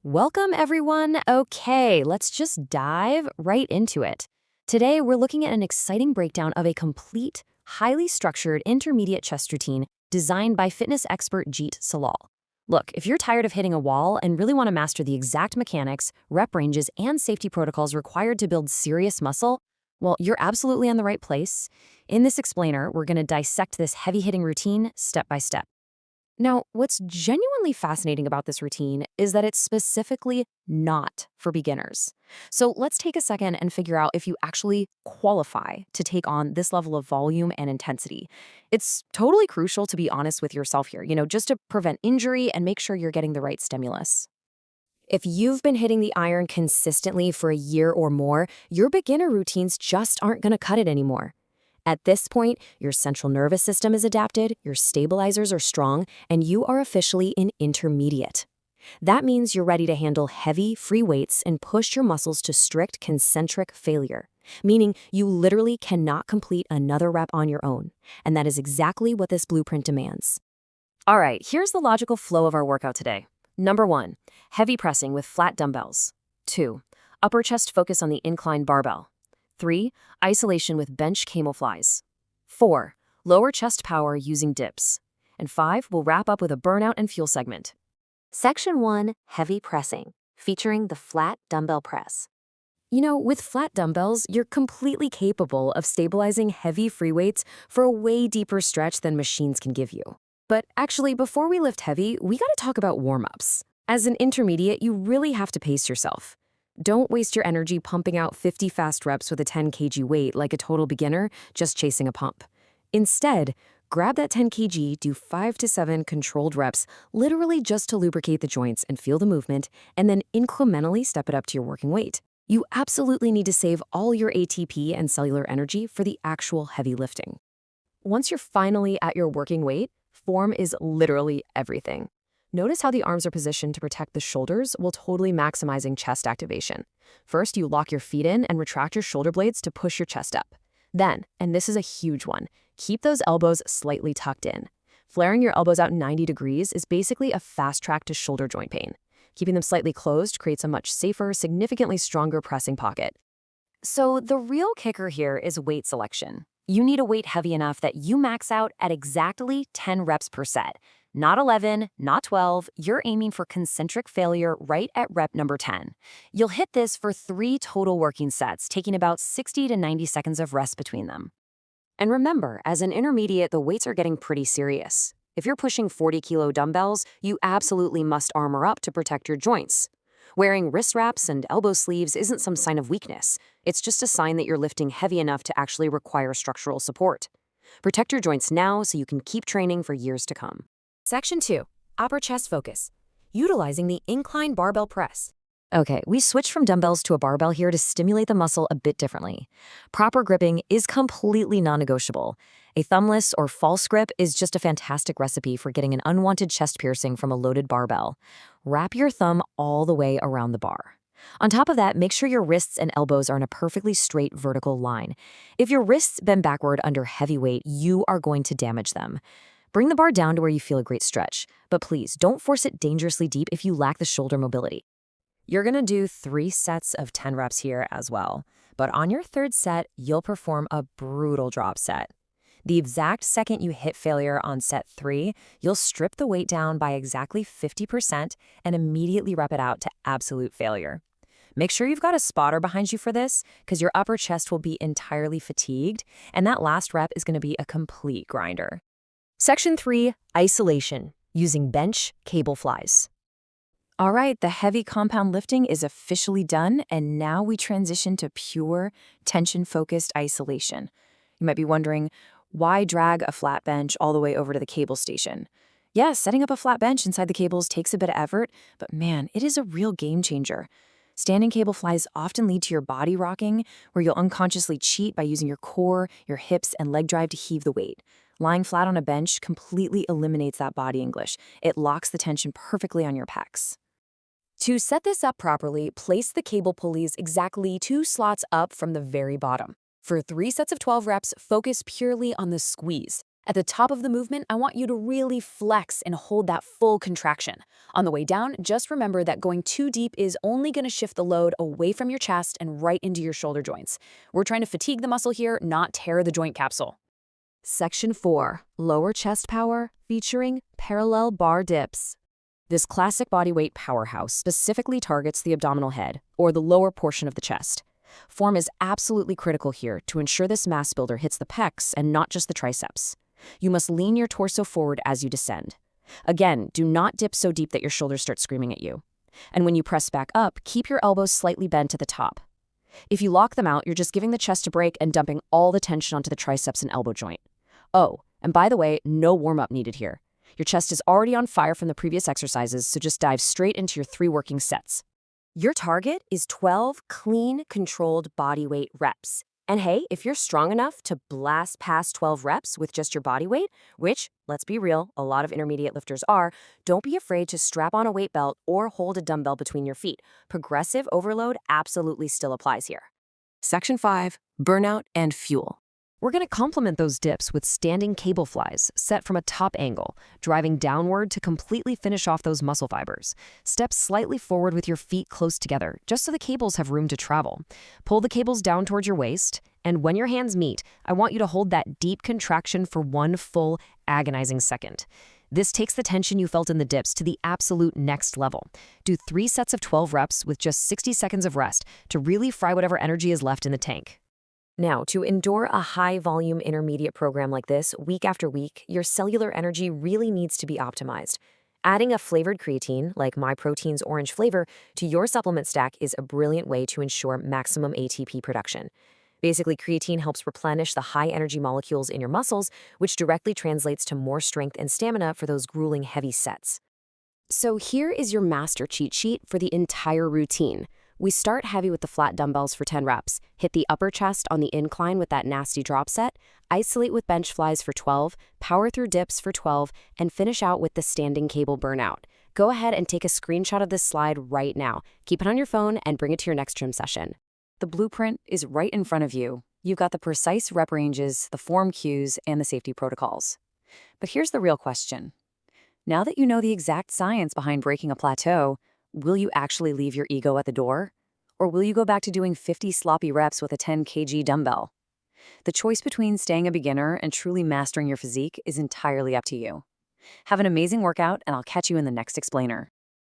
Welcome, everyone. Okay, let's just dive right into it. Today, we're looking at an exciting breakdown of a complete, highly structured intermediate chest routine designed by fitness expert Jeet Salal. Look, if you're tired of hitting a wall and really want to master the exact mechanics, rep ranges, and safety protocols required to build serious muscle, well, you're absolutely in the right place. In this explainer, we're going to dissect this heavy-hitting routine step by step. Now, what's genuinely fascinating about this routine is that it's specifically not for beginners. So let's take a second and figure out if you actually qualify to take on this level of volume and intensity. It's totally crucial to be honest with yourself here, just to prevent injury and make sure you're getting the right stimulus. If you've been hitting the iron consistently for a year or more, your beginner routines just aren't going to cut it anymore. At this point, your central nervous system is adapted, your stabilizers are strong, and you are officially in intermediate. That means you're ready to handle heavy, free weights and push your muscles to strict concentric failure, meaning you literally cannot complete another rep on your own. And that is exactly what this blueprint demands. All right, here's the logical flow of our workout today. Number 1, heavy pressing with flat dumbbells. 2, upper chest focus on the inclined barbell. 3, isolation with bench camel flies. 4, lower chest power using dips. And 5, we'll wrap up with a burnout and fuel segment. Section 1, heavy pressing, featuring the flat dumbbell press. With flat dumbbells, you're completely capable of stabilizing heavy free weights for a way deeper stretch than machines can give you. But actually, before we lift heavy, we gotta talk about warm-ups. As an intermediate, you really have to pace yourself. Don't waste your energy pumping out 50 fast reps with a 10 kg weight like a total beginner just chasing a pump. Instead, grab that 10 kg, do 5 to 7 controlled reps, literally just to lubricate the joints and feel the movement, and then incrementally step it up to your working weight. You absolutely need to save all your ATP and cellular energy for the actual heavy lifting. Once you're finally at your working weight, form is literally everything. Notice how the arms are positioned to protect the shoulders while totally maximizing chest activation. First, you lock your feet in and retract your shoulder blades to push your chest up. Then, and this is a huge one, keep those elbows slightly tucked in. Flaring your elbows out 90 degrees is basically a fast track to shoulder joint pain. Keeping them slightly closed creates a much safer, significantly stronger pressing pocket. So the real kicker here is weight selection. You need a weight heavy enough that you max out at exactly 10 reps per set. Not 11, not 12, you're aiming for concentric failure right at rep number 10. You'll hit this for 3 total working sets, taking about 60 to 90 seconds of rest between them. And remember, as an intermediate, the weights are getting pretty serious. If you're pushing 40-kilo dumbbells, you absolutely must armor up to protect your joints. Wearing wrist wraps and elbow sleeves isn't some sign of weakness. It's just a sign that you're lifting heavy enough to actually require structural support. Protect your joints now so you can keep training for years to come. Section 2, upper chest focus, utilizing the incline barbell press. Okay, we switched from dumbbells to a barbell here to stimulate the muscle a bit differently. Proper gripping is completely non-negotiable. A thumbless or false grip is just a fantastic recipe for getting an unwanted chest piercing from a loaded barbell. Wrap your thumb all the way around the bar. On top of that, make sure your wrists and elbows are in a perfectly straight vertical line. If your wrists bend backward under heavy weight, you are going to damage them. Bring the bar down to where you feel a great stretch, but please don't force it dangerously deep if you lack the shoulder mobility. You're going to do 3 sets of 10 reps here as well, but on your 3rd set, you'll perform a brutal drop set. The exact second you hit failure on set 3, you'll strip the weight down by exactly 50% and immediately rep it out to absolute failure. Make sure you've got a spotter behind you for this, because your upper chest will be entirely fatigued, and that last rep is going to be a complete grinder. Section 3, isolation, using bench cable flies. All right, the heavy compound lifting is officially done, and now we transition to pure, tension-focused isolation. You might be wondering, why drag a flat bench all the way over to the cable station? Yeah, setting up a flat bench inside the cables takes a bit of effort, but man, it is a real game changer. Standing cable flies often lead to your body rocking, where you'll unconsciously cheat by using your core, your hips, and leg drive to heave the weight. Lying flat on a bench completely eliminates that body English. It locks the tension perfectly on your pecs. To set this up properly, place the cable pulleys exactly 2 slots up from the very bottom. For 3 sets of 12 reps, focus purely on the squeeze. At the top of the movement, I want you to really flex and hold that full contraction. On the way down, just remember that going too deep is only going to shift the load away from your chest and right into your shoulder joints. We're trying to fatigue the muscle here, not tear the joint capsule. Section 4, Lower Chest Power, featuring parallel bar dips. This classic bodyweight powerhouse specifically targets the abdominal head, or the lower portion of the chest. Form is absolutely critical here to ensure this mass builder hits the pecs and not just the triceps. You must lean your torso forward as you descend. Again, do not dip so deep that your shoulders start screaming at you. And when you press back up, keep your elbows slightly bent at the top. If you lock them out, you're just giving the chest a break and dumping all the tension onto the triceps and elbow joint. Oh, and by the way, no warm-up needed here. Your chest is already on fire from the previous exercises, so just dive straight into your 3 working sets. Your target is 12 clean, controlled bodyweight reps. And hey, if you're strong enough to blast past 12 reps with just your body weight, which, let's be real, a lot of intermediate lifters are, don't be afraid to strap on a weight belt or hold a dumbbell between your feet. Progressive overload absolutely still applies here. Section 5, Burnout and Fuel. We're going to complement those dips with standing cable flies set from a top angle, driving downward to completely finish off those muscle fibers. Step slightly forward with your feet close together, just so the cables have room to travel. Pull the cables down towards your waist, and when your hands meet, I want you to hold that deep contraction for 1 full, agonizing second. This takes the tension you felt in the dips to the absolute next level. Do 3 sets of 12 reps with just 60 seconds of rest to really fry whatever energy is left in the tank. Now, to endure a high-volume intermediate program like this week after week, your cellular energy really needs to be optimized. Adding a flavored creatine, like MyProtein's orange flavor, to your supplement stack is a brilliant way to ensure maximum ATP production. Basically, creatine helps replenish the high-energy molecules in your muscles, which directly translates to more strength and stamina for those grueling heavy sets. So here is your master cheat sheet for the entire routine. We start heavy with the flat dumbbells for 10 reps, hit the upper chest on the incline with that nasty drop set, isolate with bench flies for 12, power through dips for 12, and finish out with the standing cable burnout. Go ahead and take a screenshot of this slide right now. Keep it on your phone and bring it to your next gym session. The blueprint is right in front of you. You've got the precise rep ranges, the form cues, and the safety protocols. But here's the real question. Now that you know the exact science behind breaking a plateau, will you actually leave your ego at the door? Or will you go back to doing 50 sloppy reps with a 10 kg dumbbell? The choice between staying a beginner and truly mastering your physique is entirely up to you. Have an amazing workout, and I'll catch you in the next explainer.